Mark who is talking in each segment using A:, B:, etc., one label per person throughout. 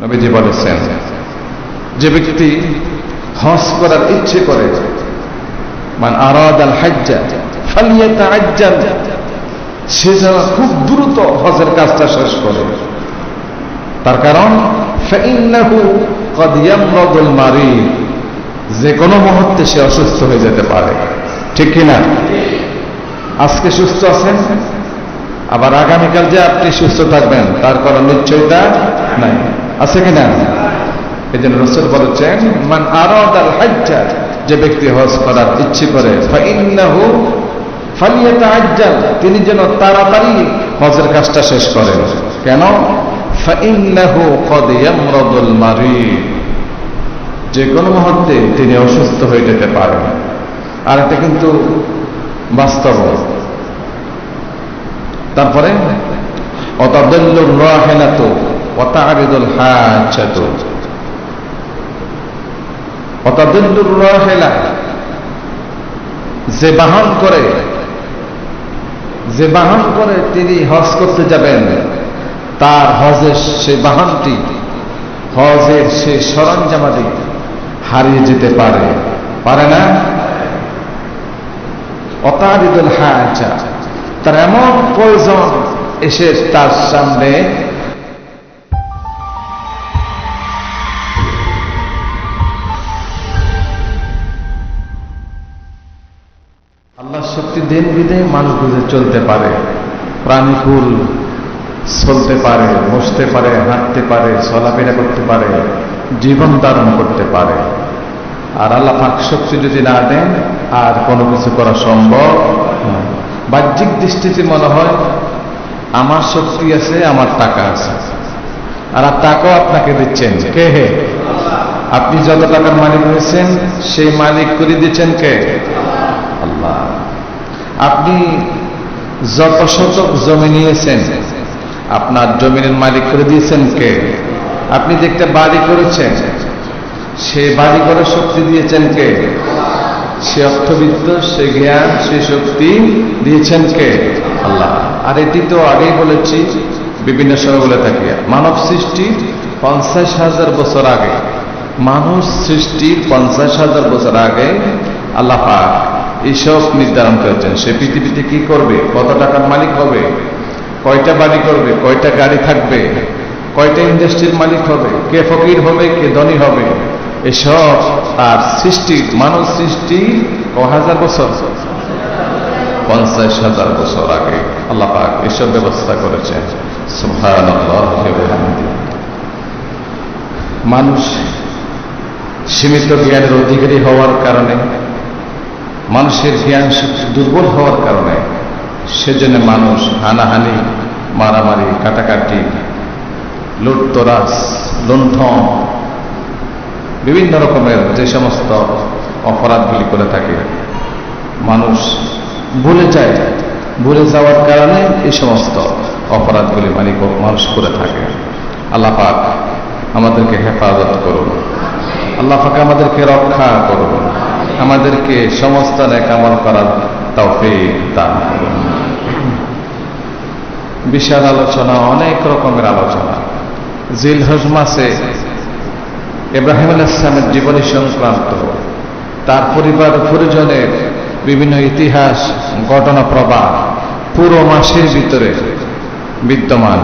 A: নবীজি বলেছেন, যে ব্যক্তি হজ করার ইচ্ছে করে, মান আরাদাল হাজ্জা ফালিয়াতাআজ্জাল, সে যেন খুব দ্রুত হজের কাজটা শেষ করে। তার কারণ ফাইন্নাহু ক্বাদ ইয়ামরাদুল মারিদ, যে কোনো মুহূর্তে সে অসুস্থ হয়ে যেতে পারে। ঠিক কিনা? আজকে সুস্থ আছেন, আবার আগামীকাল যে আপনি সুস্থ থাকবেন তার কোনো নিশ্চয়তা নাই, আছে কিনা? এই জন্য রাসূল বলেছেন, মান আরাদাল হাজ্জা, যে ব্যক্তি হজ করার ইচ্ছে করে, ফাইন্নাহু ফালিয়াতাআজ্জাল, তিনি যেন তাড়াতাড়ি হজের কাজটা শেষ করেন। কেন? ফাইন্নাহু ক্বাদ ইয়ামরাদুল মারিদ, যে কোনো মুহূর্তে তিনি অসুস্থ হয়ে যেতে পারেন। আর এটা কিন্তু বাস্তব। তারপরে ওয়াতাদাল্লুর রাহিলাতু ওয়া তা'রিদুল হাজ্জাতু, ওয়াতাদাল্লুর রাহিলা, যে বাহন করে তিনি হজ করতে যাবেন, তার হজের সেই বাহনটি, হজের সেই সরঞ্জামাদি হারিয়ে যেতে পারে না। ওয়াতা'রিদুল হাজ্জা, তার এমন প্রয়োজন এসে তার সামনে, আল্লাহ শক্তি দেন বিধে মানুষ বুঝে চলতে পারে, প্রাণীকুল চলতে পারে, বসতে পারে, হাঁটতে পারে, চলাফেরা করতে পারে, জীবন ধারণ করতে পারে। আর আল্লাহ পাক শক্তি যদি না দেন আর কোনো কিছু করা সম্ভব না। বাহ্যিক দৃষ্টিতে মনে হয় আমার শক্তি আছে, আমার টাকা আছে, আর টাকাও আপনাকে দিচ্ছেন কে? হে, আপনি যত টাকার মালিক হয়েছেন সেই মালিক করে দিচ্ছেন কে? আল্লাহ। আপনি যত শতক জমি নিয়েছেন, আপনার জমিনের মালিক করে দিয়েছেন কে? আপনি যে একটা বাড়ি করেছেন, সে বাড়ি করে শক্তি দিয়েছেন কে? সে অর্থবিত্ত, সে জ্ঞান, সে শক্তি দিয়েছেন কে? আল্লাহ। আর এটি তো আগেই বলেছি, বিভিন্ন সময় বলে থাকি, মানব সৃষ্টি 50,000 বছর আগে, মানুষ সৃষ্টির 50,000 বছর আগে আল্লাহ পাক এইসব নির্ধারণ করেছেন। সে পৃথিবীতে কি করবে, কত টাকার মালিক হবে, কয়টা বাড়ি করবে, কয়টা গাড়ি থাকবে, কয়টা ইন্ডাস্ট্রির মালিক হবে, কে ফকির হবে, কে ধনী হবে, এসব আর সৃষ্টি, মানব সৃষ্টি কহাজার বছর, 50,000 বছর আগে আল্লাহ পাক এসব ব্যবস্থা করেছেন। সুবহানাল্লাহ। মানুষ সীমিত জ্ঞানের অধিকারী হওয়ার কারণে, মানুষের জ্ঞান দুর্বল হওয়ার কারণে, সেজন্য মানুষ হানাহানি, মারামারি, কাটাকাটি, লুটতরাজ, লুণ্ঠন, বিভিন্ন রকমের যে সমস্ত অপরাধগুলি করে থাকে, মানুষ ভুলে যাওয়ার কারণে এই সমস্ত অপরাধগুলি মানুষ করে থাকে। আল্লাহ পাক আমাদেরকে হেফাজত করুন, আল্লাহ পাক আমাদেরকে রক্ষা করুন, আমাদেরকে সমস্ত নেক আমল করার তৌফিক দান করুন। বিশাল আলোচনা, অনেক রকমের আলোচনা। জিলহজ মাসে ইব্রাহিম আলাইহিস সালামের জীবনী সংক্রান্ত, তার পরিবার পরিজনের বিভিন্ন ইতিহাস, ঘটনা প্রবাহ পুরো মাসের ভিতরে বিদ্যমান।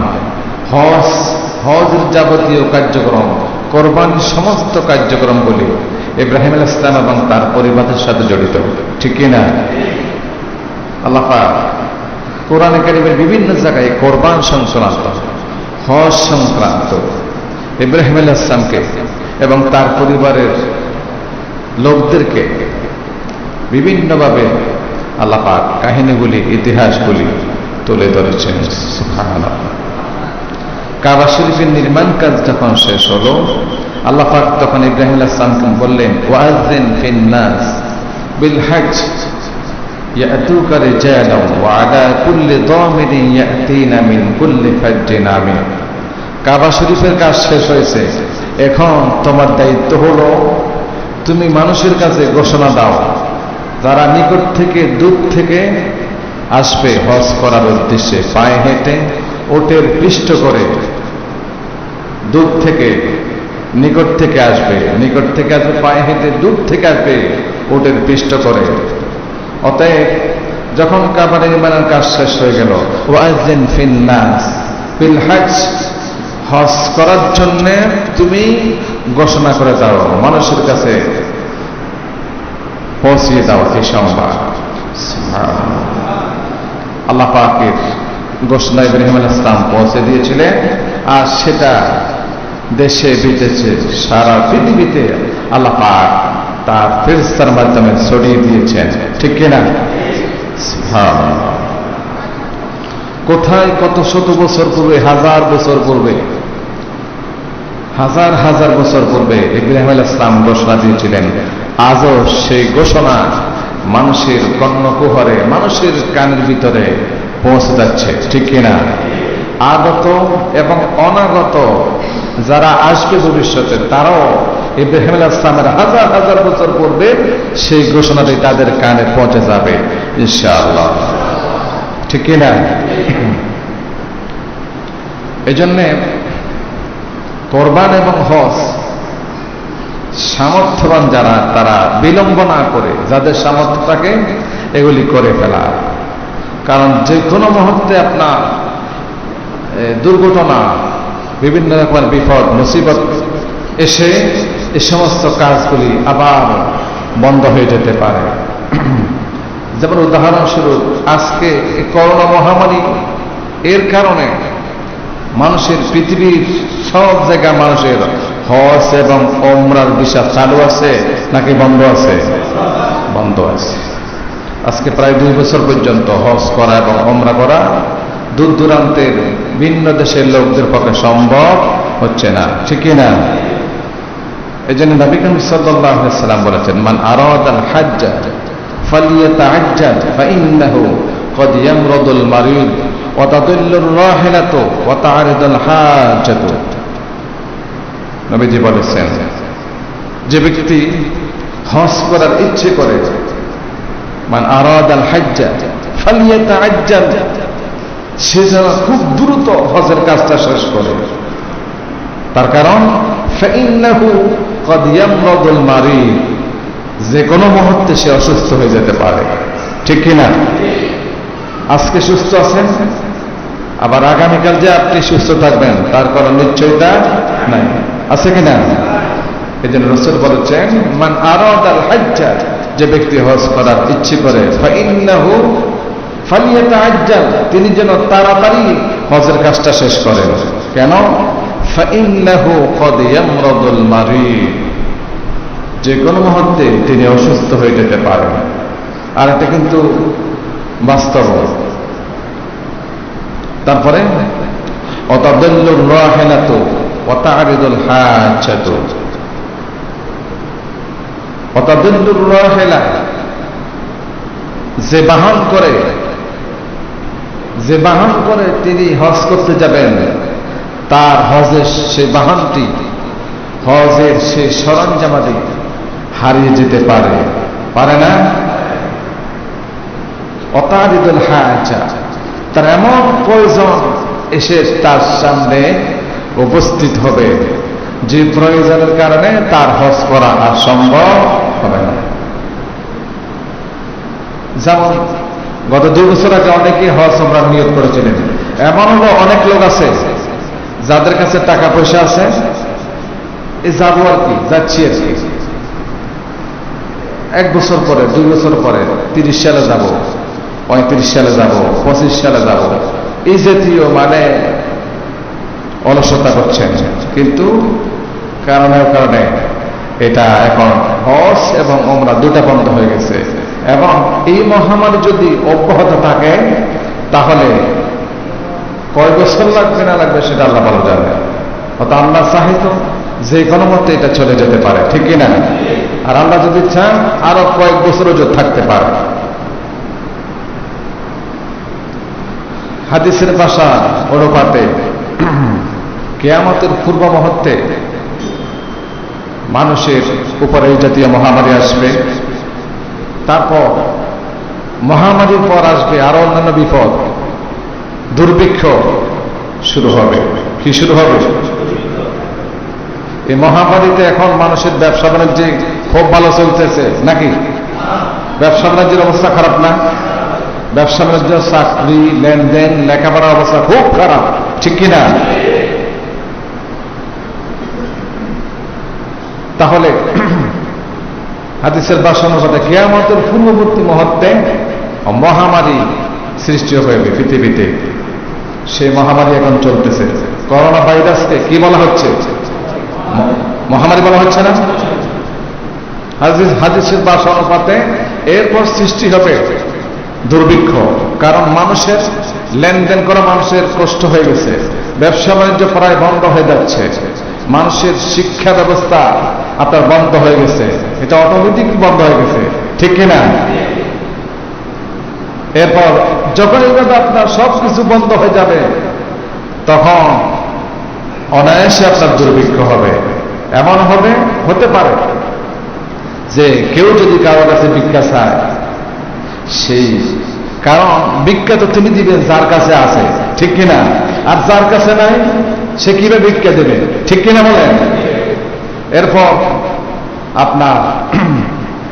A: হজের যাবতীয় কার্যক্রম, কোরবানির সমস্ত কার্যক্রমগুলি ইব্রাহিম আলাইহিস সালাম এবং তার পরিবারের সাথে জড়িত। ঠিক কিনা? আল্লাহ পাক কোরআনে কারীমের বিভিন্ন জায়গায় কোরবান সংক্রান্ত, হজ সংক্রান্ত ইব্রাহিম আলাইহিস সালামকে এবং তার পরিবারের লোকদেরকে বিভিন্নভাবে আল্লাহ পাক কাহিনীগুলি, ইতিহাসগুলি তুলে ধরেছেন। সুবহানাল্লাহ। কাবা শরীফের নির্মাণ কাজ যখন শেষ হলো, আল্লাহ পাক তখন ইব্রাহিম আলাইহিস সালামকে বললেন, ওয়াযিন ফিন নাস বিল হজ ইয়াতুকা রিজালান ওয়া আলা কুল্লি দামিরিন ইয়াতিনা মিন কুল্লি ফাজ্জিন আমিক। কাবা শরীফের কাজ শেষ হয়েছে, এখন তোমার দায়িত্ব হলো তুমি মানুষের কাছে ঘোষণা দাও, যারা নিকট থেকে দূর থেকে আসবে হজ করার উদ্দেশ্যে, পায়ে হেঁটে, ওটের পৃষ্ঠ করে, দূর থেকে নিকট থেকে আসবে, নিকট থেকে আসবে পায়ে হেঁটে, দূর থেকে আসবে উটের পিষ্ট করে। অতএব যখন কাবা নির্মাণের কাজ শেষ হয়ে গেল, ওয়াজিন ফিন নাস বিল হজ, হজ করার জন্য তুমি ঘোষণা করে দাও, মানুষের কাছে পৌঁছিয়ে দাও এই সংবাদ। আল্লাহ পাকের ঘোষণা ইব্রাহিম আলাইহিস সালাম পৌঁছে দিয়েছিলেন, আর সেটা দেশে বিদেশে সারা পৃথিবীতে আল্লাহ পাক তার ফেরেশতার মাধ্যমে ছড়িয়ে দিয়েছেন, ঠিক কিনা? কোথায় কত শত বছর পূর্বে, হাজার বছর পূর্বে, হাজার হাজার বছর পূর্বে ইব্রাহিম আলাইহিস সালাম ঘোষণা দিয়েছিলেন, আজও সেই ঘোষণা মানুষের কর্ণকুহরে, মানুষের কানের ভিতরে পৌঁছে যাচ্ছে, ঠিক কিনা? আগত এবং অনাগত যারা আসবে ভবিষ্যতে, তারাও ইব্রাহিম আলাইহিস সালামের হাজার হাজার বছর পূর্বে সেই ঘোষণাটি তাদের কানে পৌঁছে যাবে ইনশাআল্লাহ, ঠিক কিনা? এই জন্যে কোরবান এবং হজ সামর্থ্যবান যারা, তারা বিলম্ব না করে, যাদের সামর্থ্য থাকে এগুলি করে ফেলা। কারণ যে কোনো মুহূর্তে আপনার দুর্ঘটনা, বিভিন্ন রকমের বিপদ মুসিবত এসে এই সমস্ত কাজগুলি আবার বন্ধ হয়ে যেতে পারে। যেমন উদাহরণস্বরূপ আজকে এই করোনা মহামারী, এর কারণে মানুষের পৃথিবীর সব জায়গায় মানুষের হজ এবং ওমরার ভিসা চালু আছে নাকি বন্ধ আছে? বন্ধ আছে। আজকে প্রায় 2 বছর পর্যন্ত হজ করা এবং ওমরা করা দূর দূরান্তের ভিন্ন দেশের লোকদের পক্ষে সম্ভব হচ্ছে না, ঠিক না? এই জন্য নবী করিম সাল্লাল্লাহু আলাইহি ওয়াসাল্লাম বলেছেন, মান আরাদাল হজ্জ ফালিয়াতাআজ্জাল ফাইন্নাহু ক্বাদ ইয়ামরাদুল মারিদ ওয়া তাদুল্লুর রাহিলাতু ওয়া তা'রিদুল হাজ্জাতু। নবীজি বলেছেন, যে ব্যক্তি হজ করার ইচ্ছে করে, মান আরাদাল হজ্জ ফালিয়াতাআজ্জাল, সে যেন খুব দ্রুত হজের কাজটা শেষ করে। তার কারণ ফাইন্নাহু ক্বাদ ইয়ামরাদুল মারিদ, যে কোনো মুহূর্তে সে অসুস্থ হয়ে যেতে পারে, ঠিক কিনা? আজকে সুস্থ আছেন, আবার আগামীকাল যে আপনি সুস্থ থাকবেন তার কোনো নিশ্চয়তা নাই, আছে কিনা? এই জন্য রাসূল বলেছেন, মান আরাদাল হজ্জ, যে ব্যক্তি হজ করার ইচ্ছে করে, ফাইন্নাহু ফালিয়াতাআজ্জাল, তিনি যেন তাড়াতাড়ি হজের কাজটা শেষ করেন। কেন? ফাইন্নাহু ক্বাদ ইয়ামরাদুল মারিদ, যে কোনো মুহূর্তে তিনি অসুস্থ হয়ে যেতে পারেন। আর এটা কিন্তু বাস্তব। তারপরে ওয়া তাদুল্লুর রাহিলাতু ওয়া তা'রিদুল হাজ্জাতু, ওয়া তাদুল্লুর রাহিলা, যে বাহন করে তিনি হজ করতে যাবেন, তার হজের সেই বাহনটি, হজের সেই সরঞ্জামাদি হারিয়ে যেতে পারে না? অতারিদুল হাজা, তার এমন প্রয়োজন এসে তার সামনে উপস্থিত হবে যে প্রয়োজনের কারণে তার হজ করা আর সম্ভব হবে না। যেমন গত 2 বছর আগে অনেকে হজ ওমরা নিয়ত করেছিলেন। এমনও অনেক লোক আছে যাদের কাছে টাকা পয়সা আছে, এই যাবো আর কি, যাচ্ছি আর কি, 1 বছর পরে, 2 বছর পরে, 30 সালে যাব, 35 সালে যাব, 25 সালে যাব, এই জাতীয় মানে অলসতা করছেন। কিন্তু কারণে এটা এখন হজ এবং ওমরা দুটা বন্ধ হয়ে গেছে। এবং এই মহামারী যদি অব্যাহত থাকে তাহলে কয় বছর লাগবে না লাগবে সেটা আল্লাহ ভালো জানে। অর্থাৎ আল্লাহ চাহিত যে কোনো মতে এটা চলে যেতে পারে, ঠিক কিনা? আর আল্লাহ যদি চান আরো কয়েক বছরও যদি থাকতে পারে। হাদিসের ভাষা অনুপাতে কিয়ামতের পূর্ব মুহূর্তে মানুষের উপরে এই জাতীয় মহামারী আসবে। তারপর মহামারীর পর আসবে আরো অন্যান্য বিপদ, দুর্ভিক্ষ শুরু হবে। কি শুরু হবে? এই মহামারীতে এখন মানুষের ব্যবসা বাণিজ্য খুব ভালো চলতেছে নাকি? ব্যবসা বাণিজ্যের অবস্থা খারাপ না? ব্যবসা বাণিজ্য, চাকরি, লেনদেন, লেখাপড়ার অবস্থা খুব খারাপ, ঠিক কিনা? তাহলে হাদিসের ভাষ্য অনুসারে কিয়ামতের পূর্ববর্তী মুহূর্তে মহামারী সৃষ্টি হবে পৃথিবীতে। সেই মহামারী এখন চলতেছে। করোনা ভাইরাসকে কি বলা হচ্ছে? মহামারী বলা হচ্ছে না? হাদিসের ভাষ্য অনুপাতে এরপর সৃষ্টি হবে দুর্ভিক্ষ। কারণ মানুষের লেনদেন করা মানুষের কষ্ট হয়ে গেছে, ব্যবসা বাণিজ্য প্রায় বন্ধ হয়ে যাচ্ছে, মানুষের শিক্ষা ব্যবস্থা আপনার বন্ধ হয়ে গেছে, এটা অটোমেটিক বন্ধ হয়ে গেছে, ঠিক কিনা? এরপর যখন এইভাবে আপনার সবকিছু বন্ধ হয়ে যাবে তখন অনায়াসে আপনার দুর্ভিক্ষ হবে। এমন হবে, হতে পারে যে কেউ যদি কারো কাছে ভিক্ষা চায়, সেই কারণ ভিক্ষা তো তিনি দিবেন যার কাছে আছে, ঠিক কিনা? আর যার কাছে নাই সে কিভাবে ভিক্ষা দেবে, ঠিক কিনা বলেন? এরপর আপনার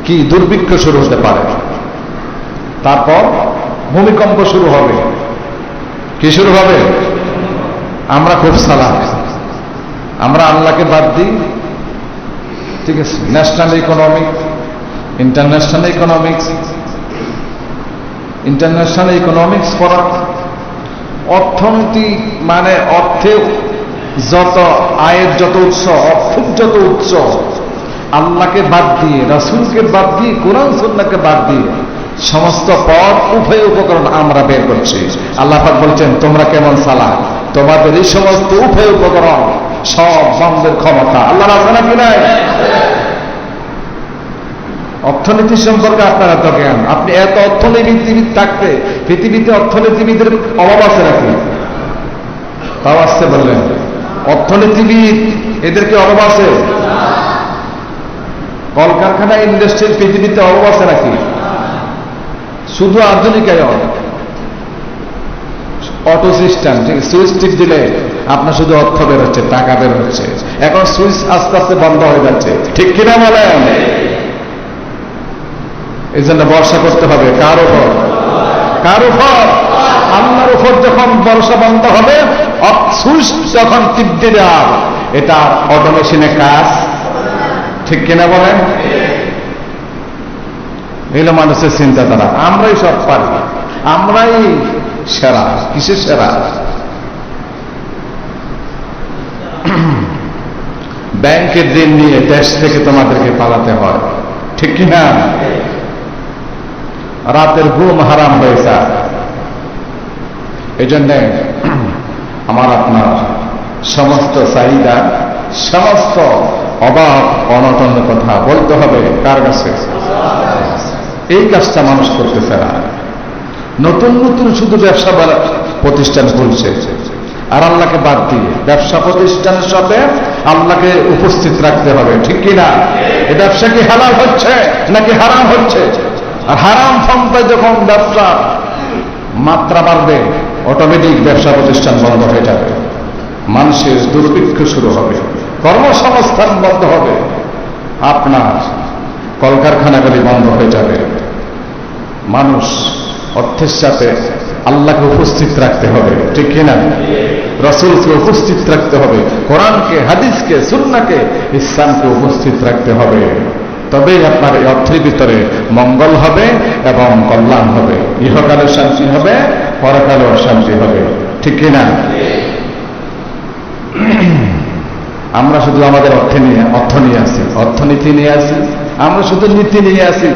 A: কি দুর্ভিক্ষ শুরু হতে পারে। তারপর ভূমিকম্প শুরু হবে। কি শুরু হবে? আমরা খুব সালাম, আমরা আল্লাহকে বাদ দিই, ঠিক আছে? ন্যাশনাল ইকোনমিক, ইন্টারন্যাশনাল ইকোনমিক্স পড়া, অর্থনীতি মানে অর্থে যত আয়ের যত উৎস, অর্থের যত উৎস, আল্লাহকে বাদ দিয়ে, রাসূলকে বাদ দিয়ে, কোরআন সুন্নাহকে বাদ দিয়ে সমস্ত পথ, উভয় উপকরণ আমরা বের করছি। আল্লাহ পাক বলছেন, তোমরা কেমন চালাক, তোমাদের এই সমস্ত উভয় উপকরণ সব বন্ধের ক্ষমতা আল্লাহর আছে নাকি নাই? অর্থনীতি সম্পর্কে আপনার এত জ্ঞান, আপনি এত অর্থনীতিবিদ থাকতে পৃথিবীতে অর্থনীতিবিদের অভাব আছে নাকি? তাও আসতে বললেন, অর্থনীতিবিদ এদেরকে অভাব আছে? কলকারখানা, ইন্ডাস্ট্রির পৃথিবীতে অভাব আছে নাকি? শুধু আধুনিকায়ন, অটো সিস্টেম, সুইচ টিপ দিলে আপনার শুধু অর্থ বের হচ্ছে, টাকা বের হচ্ছে। এখন সুইচ আস্তে আস্তে বন্ধ হয়ে যাচ্ছে, ঠিক কিনা বলেন? এই জন্য ভরসা করতে হবে কার উপর? কার উপর? আল্লাহর উপর। যখন ভরসা বন্ধ হবে, সুইচ যখন টিপ দিলে আর এটা অটোমেশনে কাজ, ঠিক কিনা বলেন? এগুলো মানুষের চিন্তাধারা। আমরাই সব পারি, আমরাই সেরা। কিসের সেরা? ব্যাংকের ঋণ নিয়ে দেশ থেকে তোমাদেরকে পালাতে হয়, ঠিক কিনা? রাতের ঘুম হারাম হয়ে যায়। এই জন্যে আমার আপনার সমস্ত চাহিদা, সমস্ত অভাব অনটন কথা বলতে হবে কার কাছে? এই কাজটা মানুষ করতেছে না। নতুন নতুন শুধু ব্যবসা প্রতিষ্ঠান খুলছে, আর আল্লাহকে বাদ দিয়ে ব্যবসা প্রতিষ্ঠানের সাথে আল্লাহকে উপস্থিত রাখতে হবে, ঠিক কিনা? এই ব্যবসা কি হালাল হচ্ছে নাকি হারাম হচ্ছে? আর হারাম ফন্থায় যখন ব্যবসা মাত্রা বাড়বে, অটোমেটিক ব্যবসা প্রতিষ্ঠান বন্ধ হয়ে যাবে, মানুষের দুর্ভিক্ষ শুরু হবে, কর্মসংস্থান বন্ধ হবে, আপনার কলকারখানাগুলি বন্ধ হয়ে যাবে। মানুষ অর্থের সাথে আল্লাহকে উপস্থিত রাখতে হবে, ঠিক কিনা? রাসূলকে উপস্থিত রাখতে হবে, কোরআনকে, হাদিসকে, সুন্নাহকে, ইসলামকে উপস্থিত রাখতে হবে। তবেই আপনার এই অর্থের ভিতরে মঙ্গল হবে এবং কল্যাণ হবে, ইহকালেও শান্তি হবে, পরকালেও শান্তি হবে, ঠিক কিনা? আমরা শুধু আমাদের অর্থ নিয়ে আসি, অর্থনীতি নিয়ে আসি, আমরা শুধু নীতি নিয়ে আসি।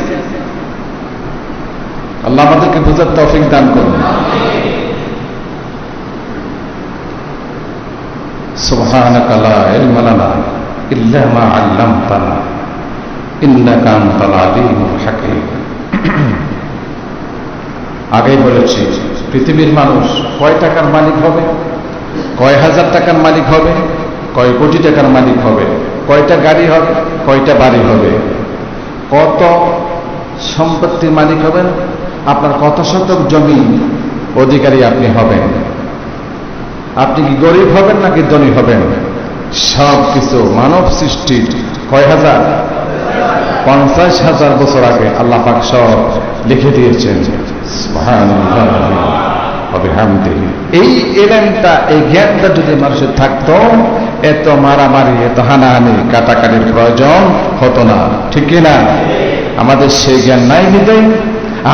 A: আল্লাহ আমাদেরকে বুঝার তৌফিক দান করুন। সুবহানাকা লা ইলমা লানা ইল্লা মা আল্লামতানা ইন্নাকা আনতাল আলিমুল হাকীম। আগেই বলেছি, পৃথিবীর মানুষ কয় টাকার মালিক হবে, কয় হাজার টাকার মালিক হবে, কয় কোটি টাকার মালিক হবে, কয়টা গাড়ি হবে, কয়টা বাড়ি হবে, কত সম্পত্তির মালিক হবেন, আপনার কত শতক জমি অধিকারী আপনি হবেন, আপনি কি গরিব হবেন নাকি ধনী হবেন, সব কিছু মানব সৃষ্টির কয় হাজার, 50,000 বছর আগে আল্লাহ পাক সব লিখে দিয়েছেন। সুবহানাল্লাহ ওয়া বিহামদিহি। এই এলেমটা, এই জ্ঞানটা যদি মানুষের থাকতো, এত মারামারি, এত হানাহানি, কাটাকাটির প্রয়োজন হতো না, ঠিক কিনা? আমাদের সেই জ্ঞান নাই বিধায়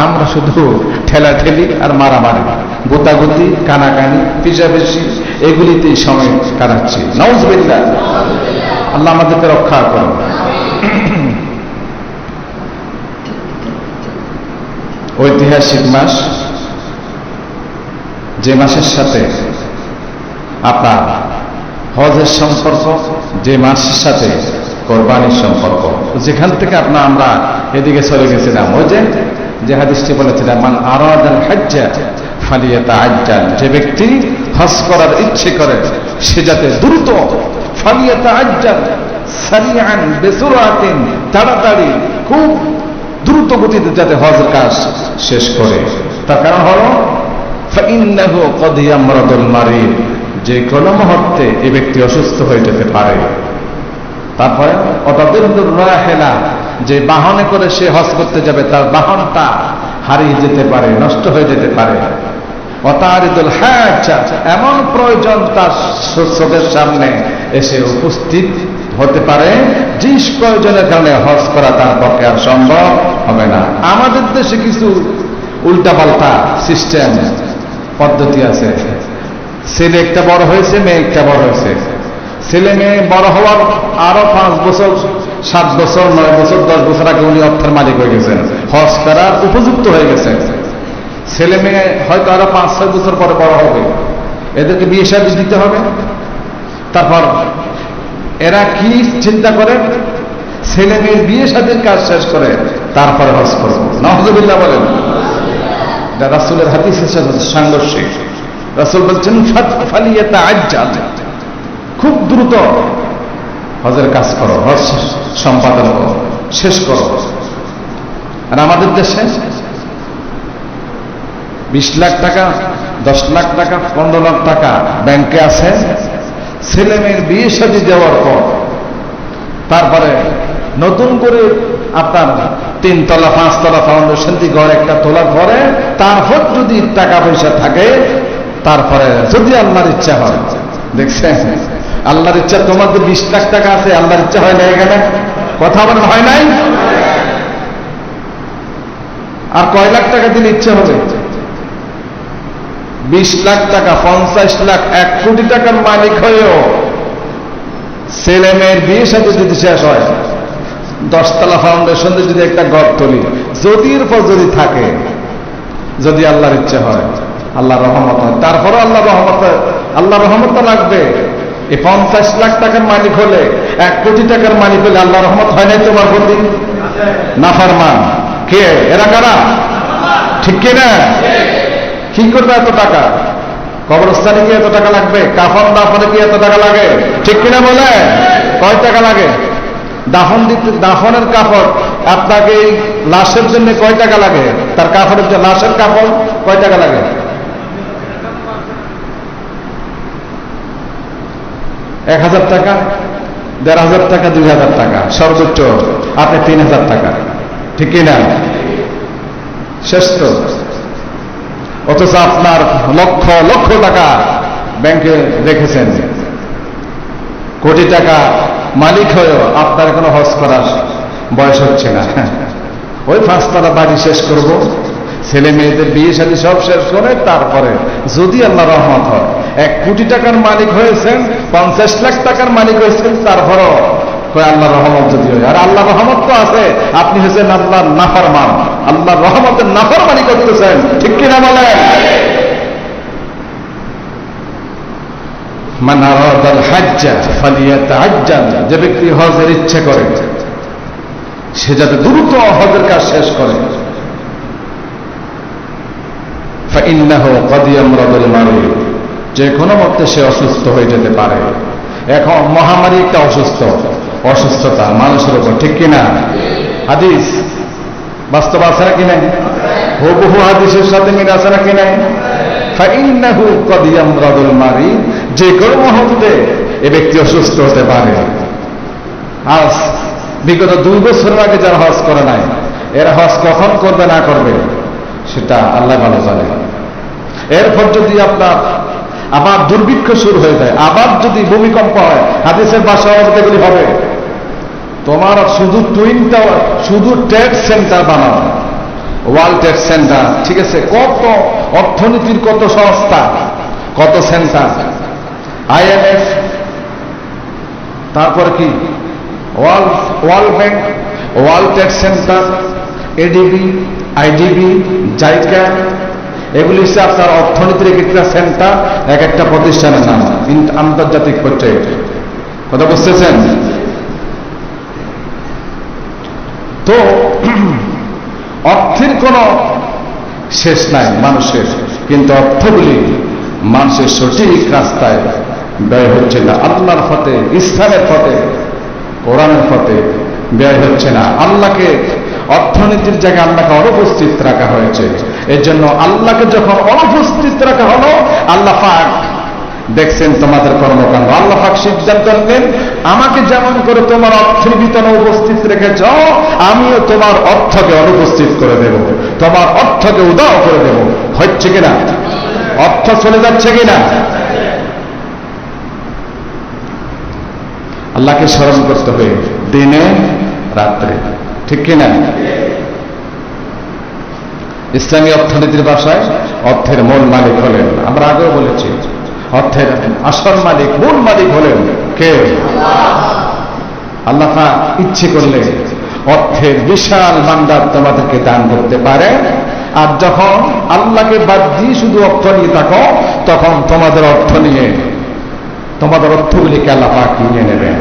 A: আমরা শুধু ঠেলাঠেলি আর মারামারি, গোতাগুতি, কানাকানি, পিছাপিছি, এগুলিতেই সময় কাটাচ্ছি। নাউযুবিল্লাহ। আল্লাহ আমাদেরকে রক্ষা করুন। ঐতিহাসিক মাস, যে মাসের সাথে আপনার হজের সম্পর্ক, যে মাসের সাথে কোরবানির সম্পর্ক, যেখান থেকে আমরা এদিকে চলে গেছিলাম, ওই যে হাদিসটি বলেছিলাম, মান আরাদাল হাজ্জা ফালিয়াতাআজ্জাল, যে ব্যক্তি হজ করার ইচ্ছে করে সে যাতে দ্রুত, ফালিয়াতাআজ্জাল সারিআন বিসুরাতিন, তাড়াতাড়ি, খুব দ্রুত গতিতে যাতে হজের কাজ শেষ করে। তার কারণ হলো ফাইন্নাহু ক্বাদ ইয়ামরাদুল মারিদ, যে কোনো মুহূর্তে এই ব্যক্তি অসুস্থ হয়ে যেতে পারে। তারপরে অতাদুল্লুর রাহিলা, যে বাহনে করে সে হজ করতে যাবে তার বাহনটা হারিয়ে যেতে পারে, নষ্ট হয়ে যেতে পারে। অতারিদুল হাজ্জা, এমন প্রয়োজন তার চোখের সামনে এসে উপস্থিত হতে পারে, যে প্রয়োজনের কারণে হজ করা তার পক্ষে আর সম্ভব হবে না। আমাদের দেশে কিছু উল্টাপাল্টা সিস্টেম, পদ্ধতি আছে। ছেলে একটা বড় হয়েছে, মেয়ে একটা বড় হয়েছে, ছেলে মেয়ে বড় হওয়ার আরো 5 বছর, 7 বছর, 9 বছর, 10 বছর আগে উনি অর্থের মালিক হয়ে গেছেন, হজ করার উপযুক্ত হয়ে গেছেন। ছেলে মেয়ে হয়তো আরো 5-6 বছর পরে বড় হবে, এদেরকে বিয়ে শাদী দিতে হবে। তারপর এরা কি চিন্তা করে, ছেলে মেয়ের বিয়ে শাদীর কাজ শেষ করে তারপরে হজ করবো। নাউযুবিল্লাহ বলেন। এটা রাসূলের হাদিসের সাথে সাংঘর্ষিক। রাসূল বলছেন ফালিয়াতাআজ্জাল, খুব দ্রুত হজের কাজ করো, হজ সম্পাদন করো, শেষ করো। আর আমাদের দেশে 20 লাখ টাকা, 10 লাখ টাকা, 15 লাখ টাকা ব্যাংকে আছে, ছেলে মেয়ের বিয়ে শাদী দেওয়ার পর তারপরে নতুন করে আপনার 3 তলা 5 তলা ফাউন্ডেশন দিয়ে ঘর একটা তোলার পরে তারপর যদি টাকা পয়সা থাকে, তারপরে যদি আল্লাহর ইচ্ছা হয়, দেখছেন আল্লাহর ইচ্ছা, তোমাদের 20 লাখ টাকা আছে, আল্লাহর ইচ্ছা হয় না এখানে, কথা বলেন হয় নাই? আর কয় লাখ টাকা দিলে ইচ্ছা হবে? 20 লাখ টাকা, 50 লাখ, 1 কোটি টাকার মালিক হয়েও ছেলে মেয়ের বিয়ে সাথে যদি শেষ হয়, 10 তলা ফাউন্ডেশন দিয়ে যদি একটা ঘর তুলি, যদির পর যদি থাকে, যদি আল্লাহর ইচ্ছা হয়, আল্লাহর রহমত হয়, তারপরে আল্লাহ রহমত লাগবে। এই 50 লাখ টাকার মালিক হলে, 1 কোটি টাকার মালিক হলে আল্লাহ রহমত হয় নাই তোমার প্রতি? নাফরমান কে? এরা কারা? ঠিক কিনা? কি করবে এত টাকা? কবরস্থানে কি এত টাকা লাগবে? কাফন দাফনে কি এত টাকা লাগে? ঠিক কিনা বলে? কয় টাকা লাগে দাফন দিতে? দাফনের কাপড় আপনাকে এই লাশের জন্য কয় টাকা লাগে? তার কাপড়ের জন্য, লাশের কাপড় কয় টাকা লাগে? 1000 টাকা, 1500 টাকা, 2000 টাকা, সর্বোচ্চ আপনি 3000 টাকা, ঠিক কিনা? শেষ তো। অথচ আপনার লক্ষ লক্ষ টাকা ব্যাংকে রেখেছেন, কোটি টাকা মালিক হয়েও আপনার কোনো হজ করার বয়স হচ্ছে না। ওই 5 তলা বাড়ি শেষ করব, ছেলে মেয়েদের বিয়ে শাদী সব শেষ করে তারপরে যদি আল্লাহ রহমত হয়, 1 কোটি টাকার মালিক হয়েছেন, 50 লাখ টাকার মালিক হয়েছেন, তারপরও আল্লাহ রহমত যদি হয়। আর আল্লাহ রহমত তো আছে, আপনি হয়েছেন আল্লাহর নাফরমান, আল্লাহ রহমতের নাফরমানি করতেছেন, ঠিক কিনা বলেন? মান আরাদাল হাজ্জা ফালিয়াতাআজ্জাল, যে ব্যক্তি হজের ইচ্ছে করে সে যাতে দ্রুত হজের কাজ শেষ করে। ফাইন্নাহু ক্বাদ ইয়ামরাদুল মারিদ, যে কোনো মতে সে অসুস্থ হয়ে যেতে পারে। এখন মহামারী একটা অসুস্থতা মানুষের উপর, ঠিক কিনা? হাদিস বাস্তব আছে না কি নাই? হুবহু হাদিসের সাথে মিল আছে না কি নাই? ফাইন্নাহু ক্বাদ ইয়ামরাদুল মারিদ, যে কোনো মুহূর্তে এ ব্যক্তি অসুস্থ হতে পারে। আজ বিগত 2 বছর আগে যারা হজ করে নাই, এরা হজ কখন করবে না করবে সেটা আল্লাহ ভালো জানে। এরপর যদি আপনার আবার দুর্ভিক্ষ শুরু হয়ে যায়, আবার যদি ভূমিকম্প হয়, হাদিসের ভাষায় এগুলি হবে, তোমার শুধু টুইন টাওয়ার, শুধু ট্রেড সেন্টার বানাও, ওয়ার্ল্ড ট্রেড সেন্টার, ঠিক আছে, কত অর্থনীতির কত সংস্থা, কত সেন্টার, IMF, তারপর কি world bank, world trade centre, ADB, IDB, JICA, এগুলি হচ্ছে আপনার অর্থনীতির একটা সেন্টার, এক একটা প্রতিষ্ঠানের নাম আন্তর্জাতিক পর্যায়ে। কথা বুঝতেছেন? তো অর্থের কোনো শেষ নাই মানুষের, কিন্তু অর্থগুলি মানুষের সঠিক রাস্তায় ব্যয় হচ্ছে না। আল্লাহর পথে, ইসলামের পথে, কোরআনের পথে ব্যয় হচ্ছে না। আল্লাহকে অর্থনীতির জায়গায় আল্লাহকে অনুপস্থিত রাখা হয়েছে। এর জন্য আল্লাহকে যখন অনুপস্থিত রাখা হলো, আল্লাহ পাক দেখছেন তোমাদের কর্মকাণ্ড। আল্লাহ পাক সিদ্ধান্ত নেন, আমাকে যেমন করে তোমার অর্থের ভিতরে উপস্থিত রেখেছ, আমিও তোমার অর্থকে অনুপস্থিত করে দেব, তোমার অর্থকে উদাও করে দেব। হচ্ছে কিনা? অর্থ চলে যাচ্ছে কিনা? আল্লাহকে স্মরণ করতে হবে দিনে রাত্রে, ঠিক কিনা? ইসলামী অর্থনীতির ভাষায় অর্থের মূল মালিক হলেন, আমরা আগেও বলেছি, অর্থের আসল মালিক, মূল মালিক হলেন কে? আল্লাহ পাক ইচ্ছে করলে অর্থের বিশাল ভান্ডার তোমাদেরকে দান করতে পারে। আর যখন আল্লাহকে বাদ দিয়ে শুধু অর্থ নিয়ে থাকো, তখন তোমাদের অর্থ নিয়ে, তোমাদের অর্থগুলিকে আল্লাহ পাক নিয়ে নেবেন।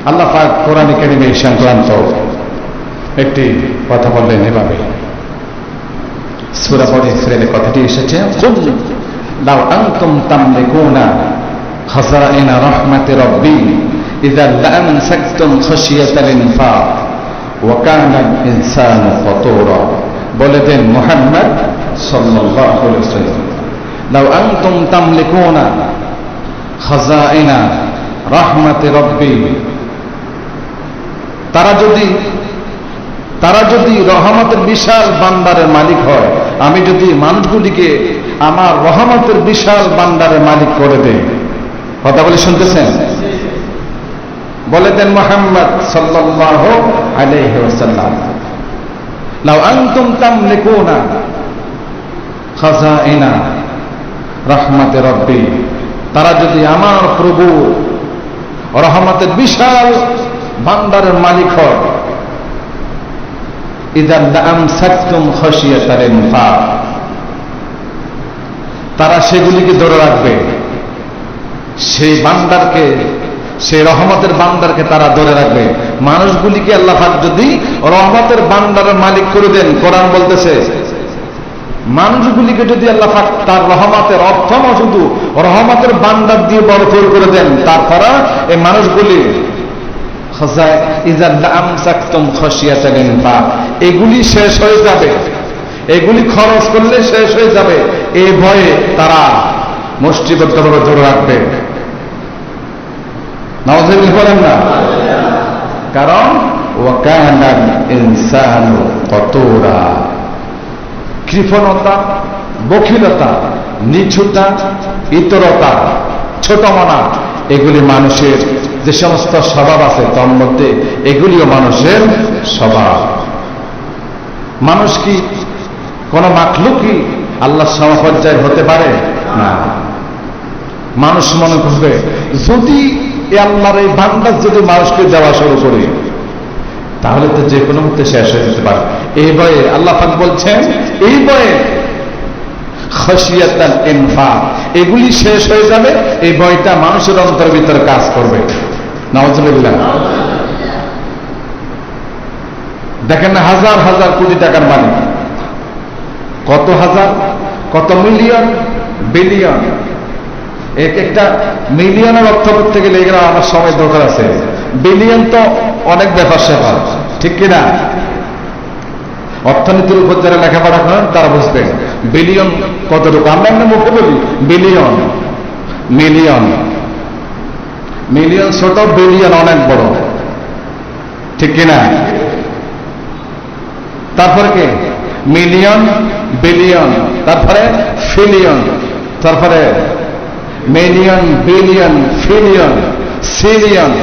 A: আল্লাহ পাক কোরআনে কারিমে সংক্রান্ত একটি কথা বললেন এভাবে, সূরা বনী ইসরাঈলে কথাটি এসেছে, লাউ আনতুম তামলিকুনা খাযাইনা রাহমাতি রাব্বি ইযা লামসাকতুম খাশিয়াতাল ইনফাক ওয়া কানা আল ইনসানু ফাতুরা। বলে দেন মুহাম্মদ সাল্লাল্লাহু আলাইহি ওয়াসাল্লাম, লাউ আনতুম তামলিকুনা খাযাইনা রাহমাতি রাব্বি, তারা যদি রহমতের বিশাল ভান্ডারের মালিক হয়, আমি যদি মানুষগুলিকে আমার রহমতের বিশাল ভান্ডারের মালিক করে দেই। কথা বলে শুনতেছেন? বলে দেন মুহাম্মদ সাল্লাল্লাহু আলাইহি ওয়াসাল্লাম, লাউ আনতুম তামলিকুনা খাযাইনা রাহমাতি রাব্বি, তারা যদি আমার প্রভু রহমতের বিশাল ভান্ডারের মালিক হয়, ইযা লামসাকতুম খাশিয়াতাল ইনফাক, তারা সেগুলিকে ধরে রাখবে, সেই ভান্ডারকে, সেই রহমতের ভান্ডারকে তারা ধরে রাখবে। মানুষগুলিকে আল্লাহ পাক যদি রহমতের ভান্ডারের মালিক করে দেন, কোরআন বলতেছে, মানুষগুলিকে যদি আল্লাহ পাক তার রহমতের অর্থ না শুধু রহমতের ভান্ডার দিয়ে ভরপুর করে দেন, তারপর এই মানুষগুলি এগুলি শেষ হয়ে যাবে, এগুলি খরচ করলে শেষ হয়ে যাবে, এই ভয়ে তারা মুষ্টিবদ্ধভাবে ধরে রাখবে। নাউযুবিল্লাহ বলেন না? কারণ ওয়া কানা ইনসানু ফাতুরা, কৃপণতা, বখিলতা, নিচুতা, ইতরতা, ছোট মনা, এগুলি মানুষের যে সমস্ত স্বভাব আছে তার মধ্যে এগুলিও মানুষের স্বভাব। মানুষ কি কোন মাখলুকই আল্লাহর সমপর্যায় হতে পারে না। মানুষ মনে করবে যদি আল্লাহর এই ভান্ডার যদি মানুষকে দেওয়া শুরু করি, তাহলে তো যে কোনো মুহূর্তে শেষ হয়ে যেতে পারে। এই ভয়ে আল্লাহ পাক বলছেন, এই ভয়ে খাশিয়াতাল ইনফাক, এগুলি শেষ হয়ে যাবে, এই ভয়টা মানুষের অন্তর ভিতরে কাজ করবে। নাউযুবিল্লাহ। দেখেন না, হাজার হাজার কোটি টাকার মালিক, কত হাজার, কত মিলিয়ন, বিলিয়ন, এক একটা মিলিয়নের অর্থ করতে গেলে এগুলো আমার সময় দরকার আছে। বিলিয়ন তো অনেক ব্যাপার স্যাপার, ঠিক কিনা? অর্থনীতির উপর যারা লেখাপড়া করেন তারা বুঝবেন বিলিয়ন কতটুকু। আমরা এমনি মুখে বলি বিলিয়ন, মিলিয়ন, মিলিয়ন ছোট, বিলিয়ন অনেক বড়, ঠিক কিনা? তারপরে কি? মিলিয়ন, বিলিয়ন, তারপরে ফিলিয়ন, তারপরে মিলিয়ন, বিলিয়ন, ফিলিয়ন, সিলিয়ন,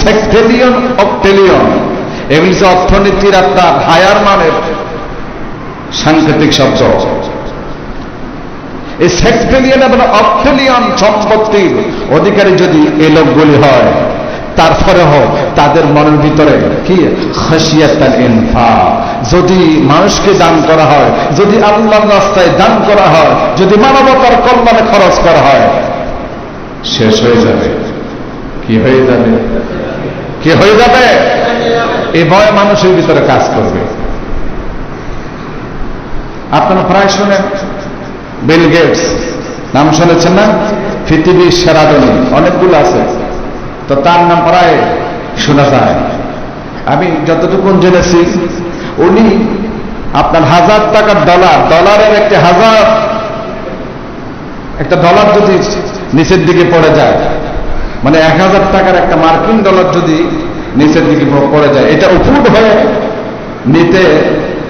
A: সেক্টেলিয়ন, অক্টেলিয়ন। এগুলি যে অর্থনীতির আপনার হায়ার মানের সাংকেতিক শব্দ। এই সেক্টেলিয়ন এবং অক্টেলিয়ন সম্পত্তির অধিকারী যদি এই লোকগুলি হয়, তারপরেও তাদের মনের ভিতরে কি খাশিয়াতুল ইনফাক, যদি মানুষকে দান করা হয়, যদি আল্লাহর রাস্তায় দান করা হয়, যদি মানবতার কল্যাণে খরচ করা হয়, শেষ হয়ে যাবে। কি হয়ে যাবে? কি হয়ে যাবে? এই ভয় মানুষের ভিতরে কাজ করবে। আপনারা প্রায় শোনেন বিল গেটস নাম শুনেছেন না? পৃথিবীর সেরা ধনী, অনেকগুলো আছে, তো তার নাম প্রায় শোনা যায়। আমি যতটুকু জেনেছি, উনি আপনার 1000 টাকার ডলারের একটা ডলার যদি নিচের দিকে পড়ে যায়, মানে 1000 টাকার একটা মার্কিন ডলার যদি নিচের দিকে পড়ে যায়, এটা উপুট হয়ে নিতে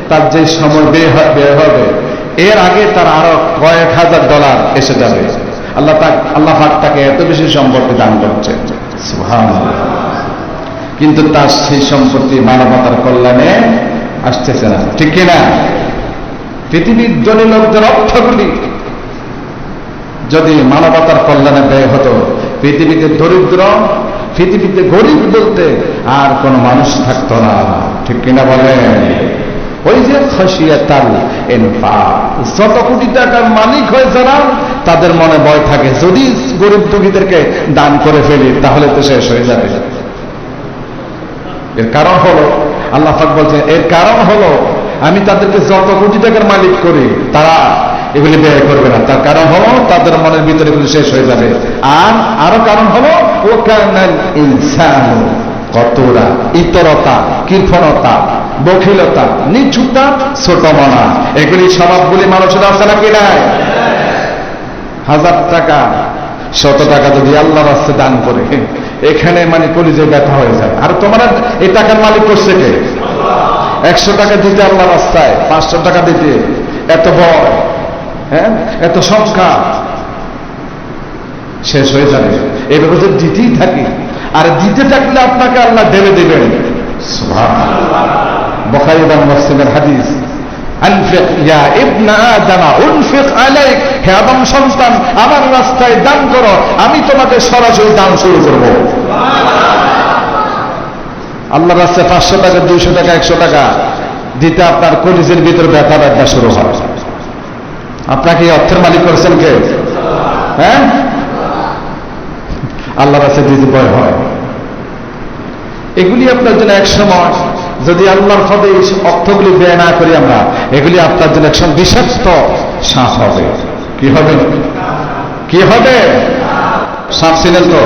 A: তার যে সময় ব্যয় হবে, এর আগে তার আরো কয়েক হাজার ডলার এসে যাবে। আল্লাহ পাক তাকে এত বেশি সম্পত্তি দান করছে, সুবহানাল্লাহ। কিন্তু তার সেই সম্পত্তি মানবতার কল্যাণে আসতেছে না, ঠিক কিনা? পৃথিবীর ধনী লোকদের অর্থগুলি যদি মানবতার কল্যাণে ব্যয় হতো, পৃথিবীতে দরিদ্র, পৃথিবীতে গরিব বলতে আর কোন মানুষ থাকতো না, ঠিক কিনা বলেন? ওই যে খাশিয়াতুল ইনফাক, যত কোটি টাকার মালিক হয়ে যারা, তাদের মনে ভয় থাকে, যদি গরিব দুঃখীদেরকে দান করে ফেলি তাহলে তো শেষ হয়ে যাবে। এর কারণ হলো, আল্লাহ পাক বলছেন, এর কারণ হলো আমি তাদেরকে যত কোটি টাকার মালিক করি, তারা এগুলি ব্যয় করবে না। তার কারণ হলো তাদের মনের ভিতরে এগুলি শেষ হয়ে যাবে। আর আরো কারণ হলো ও কানাল ইনসানু কতরা, ইতরতা, কৃপণতা, বখিলতা, নিচুতা, ছোট মনা, এগুলি স্বভাবগুলি মানুষের আছে নাকি নাই? 1000 টাকা, 100 টাকা যদি আল্লাহর রাস্তায় দান করে, এখানে মানে কলিজে ব্যথা হয়ে যায়। আর তোমার এই টাকার মালিক করছে কে? 100 টাকা দিতে আল্লাহর রাস্তায়, 500 টাকা দিতে এত ভয়, হ্যাঁ, এত সংখ্যা, শেষ হয়ে যাবে। এইভাবে যে দিতেই থাকি, আর দিতে থাকলে আপনাকে আল্লাহ ঢেলে দিবেন। সুবহানাল্লাহ। বুখারী এবং মুসলিমের হাদিস, আনফিক ইয়া ইবনা আদম উনফিক আলাইক, হে আদম সন্তান, আমার রাস্তায় দান করো, আমি তোমাকে সরাসরি দান শুরু করব। আল্লাহর রাস্তায় 500 টাকা, 200 টাকা, 100 টাকা দিতে আপনার কলিজের ভিতরে ব্যথা শুরু হয়। আপনাকে অর্থের মালিক করেছেন কে? হ্যাঁ, আল্লাহর রাস্তায় দিতে ভয় হয়। এগুলি আপনার জন্য এক সময়, যদি আল্লাহর পথে এই অর্থগুলি ব্যয় না করি আমরা, এগুলি আপনার জন্য একসময় বিষাক্ত সাপ হবে। কি হবে? কি হবে? সাপ চিনেন তো?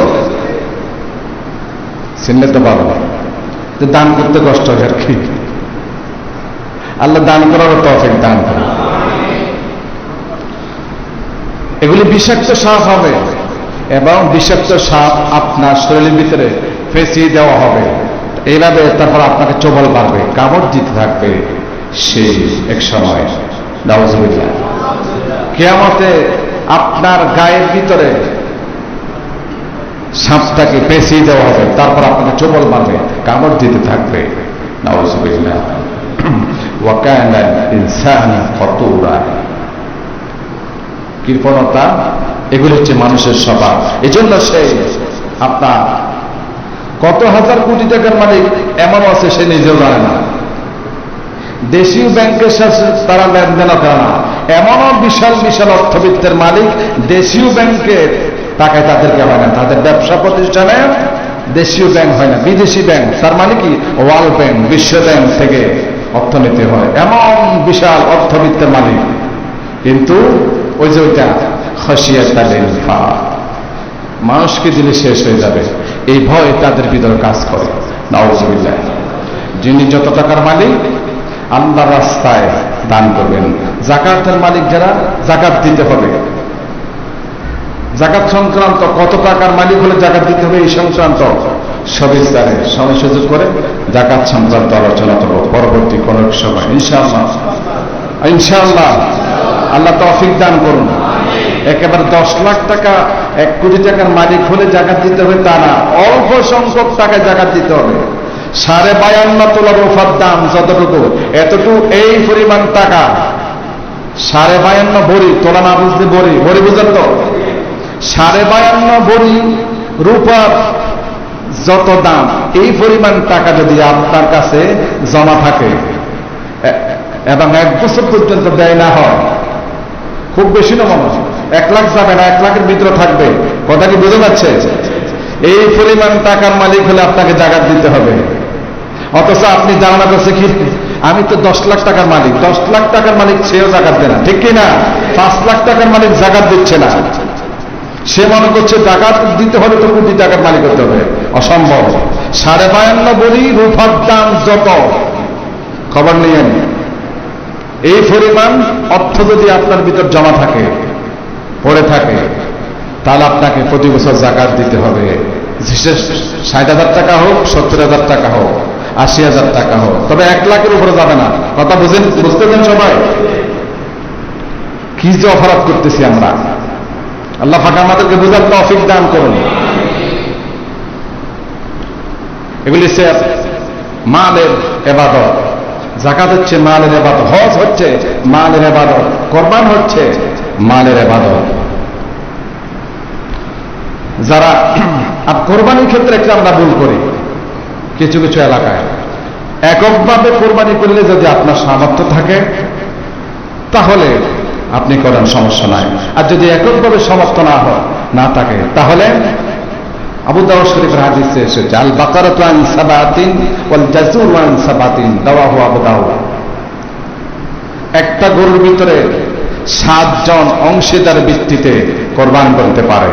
A: চিনলে তো পারো, দান করতে কষ্ট হয় আর কি। আল্লাহ দান করারও তৌফিক দান করে। এগুলি বিষাক্ত সাপ হবে, এবং বিষাক্ত সাপ আপনার শরীরের ভিতরে ফেঁসিয়ে দেওয়া হবে। এইভাবে তারপর আপনাকে চোবল পারবে, কামড় দিতে থাকবে। সেই এক সময় নাউজুবিল্লাহ, কিয়ামতে আপনার গায়ের ভিতরে সাপটাকে পেঁচিয়ে দেওয়া হবে, তারপর আপনাকে চোবল মারবে, কামড় দিতে থাকবে। নাউজুবিল্লাহ। ওয়া কানা ইনসানু কতুরা, কৃপণতা, এগুলো হচ্ছে মানুষের স্বভাব। এজন্য সে আপনার কত হাজার কোটি টাকার মালিক এমন আছে সে নিজেও জানে না। দেশীয় ব্যাংকের সাথে তারা লেনদেন করে না, এমনও বিশাল বিশাল অর্থবিত্তের মালিক দেশীয় ব্যাংকের টাকায় তাদেরকে হয় না। তাদের ব্যবসা প্রতিষ্ঠানে দেশীয় ব্যাংক হয় না, বিদেশি ব্যাংক। তার মানে কি? ওয়ার্ল্ড ব্যাংক, বিশ্ব ব্যাংক থেকে অর্থনীতি হয়, এমন বিশাল অর্থবিত্তের মালিক। কিন্তু ওই যে ওইটা খাশিয়াতুল ইনফাক, মানুষকে দিলে শেষ হয়ে যাবে, এই ভয় তাদের ভিতরে কাজ করে। নাউজুবিল্লাহ। যিনি যত টাকার মালিক, আল্লাহর রাস্তায় দান করবেন। যাকাতের মালিক যারা, যাকাত দিতে হবে। জাকাত সংক্রান্ত কত টাকার মালিক হলে জাকাত দিতে হবে এই সংক্রান্ত সবিস্তারে সময় সুযোগ করে জাকাত সংক্রান্ত আলোচনা করব পরবর্তী কোন এক সময় ইনশাআল্লাহ। ইনশাআল্লাহ আল্লাহ তৌফিক দান করুন। একেবারে 10 লাখ টাকা 1 কোটি টাকার মালিক হলে জাকাত দিতে হবে তা না, অল্প সংখ্যক টাকায় জাকাত দিতে হবে। 52.5 তোলা রূপার দাম যতটুকু, এতটুকু এই পরিমাণ টাকা 52.5 ভরি, তোলা না বুঝতে ভরি, ভরি বুঝেন তো? 52.5 ভরি রূপার যত দাম, এই পরিমাণ টাকা যদি আপনার কাছে জমা থাকে এবং 1 বছর পর্যন্ত ব্যয় না হয়, খুব বেশি না মনে 1 লাখ যাবে না, 1 লাখের ভিতরে থাকবে, কথা কি বুঝে যাচ্ছে? এই পরিমাণ টাকার মালিক হলে আপনাকে জাকাত দিতে হবে। অথচ আপনি ধারণা করছে কি আমি তো 10 লাখ টাকার মালিক, 10 লাখ টাকার মালিক সেও জাকাত দেয় না, ঠিক কিনা? 5 লাখ টাকার মালিক জাকাত দিচ্ছে না, সে মনে করছে জাকাত দিতে হলে তো কোটি টাকার মালিক হতে হবে, অসম্ভব। 52.5 ভরি রূপার দাম যত, খবর নিয়েন, এই পরিমাণ অর্থ যদি আপনার ভিতর জমা থাকে, পড়ে থাকে, তাহলে আপনাকে প্রতি বছর জাকাত দিতে হবে। 60,000 টাকা হোক, 70,000 টাকা হোক, 80,000 টাকা হোক, তবে 1 লাখের উপরে যাবে না। কথা বুঝেন, বুঝতে দেন সবাই? কি যে অপরাধ করতেছি আমরা, আল্লাহ পাক আমাদেরকে বুঝার তৌফিক দান করুন। এগুলি হচ্ছে মালের ইবাদত। যাকাত হচ্ছে মালের ইবাদত, হজ হচ্ছে মালের ইবাদত, কুরবান হচ্ছে মালের ইবাদত। যারা কোরবানির ক্ষেত্রে একটা আমরা ভুল করি, কিছু কিছু এলাকায় এককভাবে কোরবানি করলে যদি আপনার সামর্থ্য থাকে তাহলে আপনি করেন, সমস্যা নাই। আর যদি এককভাবে সামর্থ্য না থাকে তাহলে আবু দাউদ শরীফের হাদিসে এসেছে আল বাকারাতু আন সাবাতিন ওয়াল জাযুরু আন সাবাতিন, রাওয়াহু আবু দাউদ। একটা গরুর ভিতরে 7 জন অংশীদার ভিত্তিতে কোরবান করতে পারে।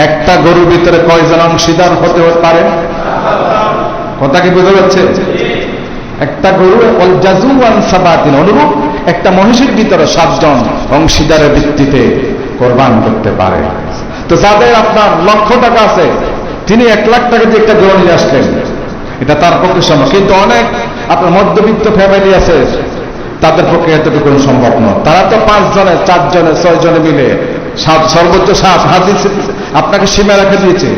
A: একটা গরুর ভিতরে কয়জন অংশীদার হতে পারে? কথা কি বুঝতে যাচ্ছে? একটা গরু ওয়াল জাযুরু আন সাবাতিন, অনুরূপ একটা মহিষের ভিতরে 7 জন অংশীদারের ভিত্তিতে কোরবান করতে পারে। তো যাদের আপনার লক্ষ টাকা আছে, তিনি 1 লাখ টাকা দিয়ে একটা গরু নিয়ে আসলেন, এটা তার পক্ষে সম্ভব। কিন্তু অনেক আপনার মধ্যবিত্ত ফ্যামিলি আছে, তাদের পক্ষে এতটুকু সম্ভব নয়। তারা তো 5 জনে, 4 জনে, 6 জনে মিলে সর্বোচ্চ 7 হাদিস আপনাকে সীমা রেখে দিয়েছে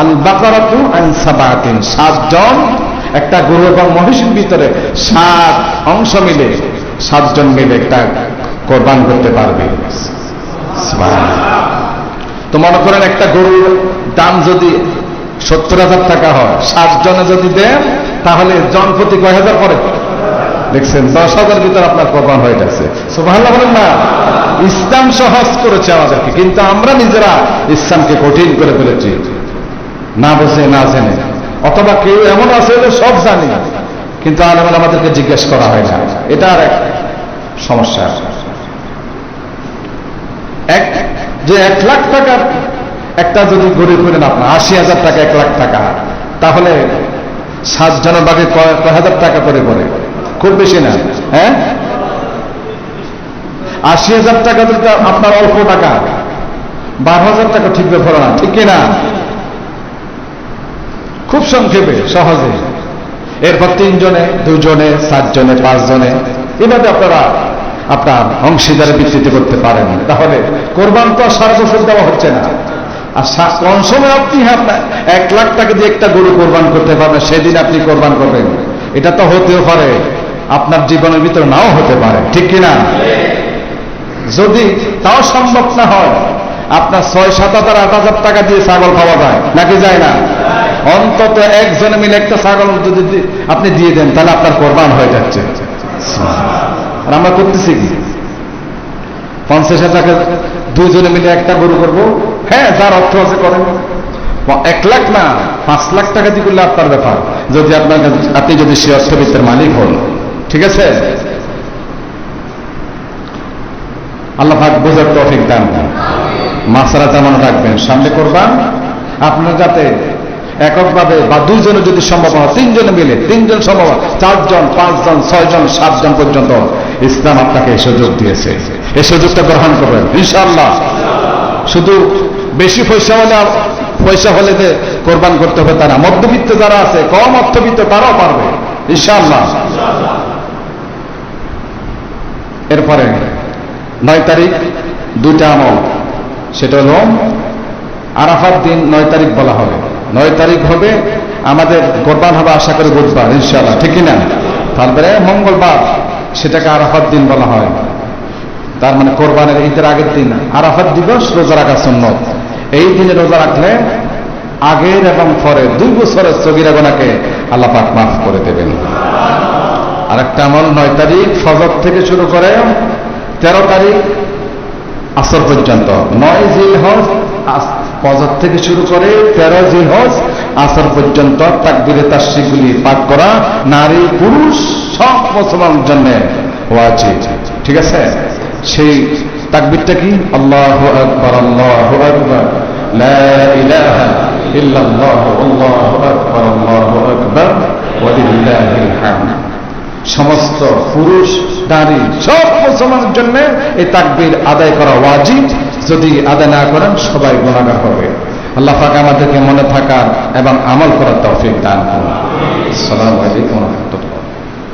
A: আল বাকারাতু আন সাবাতিন, 7 জন একটা গরু এবং মহিষের ভিতরে 7 অংশ মিলে 7 জন মিলে একটা কোরবান করতে পারবে। তো মনে করেন একটা গরুর দাম যদি 70,000 টাকা হয়, 7 জনে যদি দেন তাহলে জন প্রতি কয় হাজার পড়ে? দেখছেন, 10,000 ভিতরে আপনার কোরবান হয়ে যাচ্ছে। সুবহানাল্লাহ বলেন না? ইসলাম সহজ করেছে আমাদেরকে, কিন্তু আমরা নিজেরা ইসলামকে কঠিন করে ফেলেছি, না বুঝে না জেনে। অথবা কেউ এমন আছে যে সব জানি কিন্তু আলেমরা আমাদেরকে জিজ্ঞেস করা হয় না, এটা আর এক সমস্যা। যে 1 লাখ টাকার একটা যদি গরিব করেন আপনার 80,000 টাকা, 1 লাখ টাকা, তাহলে 7 জনের বাকি কয় হাজার টাকা করে পড়ে? খুব বেশি না, হ্যাঁ? 80,000 টাকা যদি আপনার অল্প টাকা, 12,000 টাকা ঠিক ব্যাপার না, ঠিক কিনা? খুব সংক্ষেপে সহজে। এরপর 3 জনে, 2 জনে, 7 জনে, 5 জনে, এভাবে আপনারা আপনার অংশীদারের ভিত্তিতে করতে পারেন। তাহলে কোরবান তো সারা বছর দেওয়া হচ্ছে না। আর কোন সময় আপনি 1 লাখ টাকা দিয়ে একটা গরু কোরবান করতে পারবেন, সেদিন আপনি কোরবান করবেন, এটা তো হতেও পারে, আপনার জীবনের ভিতরে নাও হতে পারে, ঠিক কিনা? যদি তাও সম্ভব না হয়, আপনার 6, 7, 8,000 টাকা দিয়ে ছাগল খাওয়া যায় নাকি যায় না? অন্তত একজনে মিলে একটা ছাগল যদি আপনি দিয়ে দেন, তাহলে আপনার কোরবান হয়ে যাচ্ছে। আর আমরা করতেছি কি? 50,000 টাকা 2 জনে মিলে একটা গরু করবো, হ্যাঁ, যার অর্থ আছে করেন। 1 লাখ না, 5 লাখ টাকা দিয়ে করলে আপনার ব্যাপার, যদি আপনি যদি সে অর্থবিত্তের মালিক হন, ঠিক আছে? আল্লাহ পাক বোঝার তৌফিক দান করুন। মাসরা যেমন রাখবেন, সামনে কোরবান আপনার যাতে এককভাবে বা 2 জনে যদি সম্ভব হয়, 3 জনে মিলে, 3 জন সম্ভব, 4 জন, 5 জন, 6 জন, 7 জন পর্যন্ত ইসলাম আপনাকে সুযোগ দিয়েছে। এই সুযোগটা গ্রহণ করবেন ইনশাআল্লাহ। শুধু বেশি পয়সা হলে যে কোরবান করতে হবে তা না, মধ্যবিত্ত যারা আছে, কম অর্থবিত্ত তারাও পারবে ইনশাআল্লাহ। এরপরে 9 তারিখ 2টা আমল, সেটা হল আরাফাত দিন 9 তারিখ বলা হবে। 9 তারিখ হবে আমাদের কোরবান হবে আশা করি বুধবার ইনশাআল্লাহ, ঠিক কিনা? তারপরে মঙ্গলবার সেটাকে আরাফাত দিন বলা হয়। তার মানে কোরবানের ঈদের আগের দিন আরাফাত দিবস, রোজা রাখা সুন্নত। এই দিনে রোজা রাখলে আগের এবং পরে 2 বছরের সগীরা গুনাহকে আল্লাহ পাক মাফ করে দেবেন। আরেকটা আমল 9 তারিখ ফজর থেকে শুরু করে 13 তারিখ আসর পর্যন্ত, 9 জিলহজ ফজর থেকে শুরু করে 13 জিলহজ আসর পর্যন্ত তাকবীরে তাশরিকগুলি পাঠ করা নারী পুরুষ সব মুসলমানের জন্য ওয়াজিব, ঠিক আছে? সেই তাকবীরটা কি? আল্লাহু আকবার, আল্লাহু আকবার, লা ইলাহা ইল্লাল্লাহু, আল্লাহু আকবার, আল্লাহু আকবার, ওয়া লিল্লাহিল হামদ। সমস্ত পুরুষ নারী সব মুসলমানের জন্য এই তাকবীর আদায় করা ওয়াজিব। যদি আদায় না করেন সবাই গুনাহগার হবে। আল্লাহ পাক আমাদেরকে মনে থাকার এবং আমল করার তৌফিক দান করুন। আসসালামু আলাইকুম ওয়া রাহমাতুল্লাহ।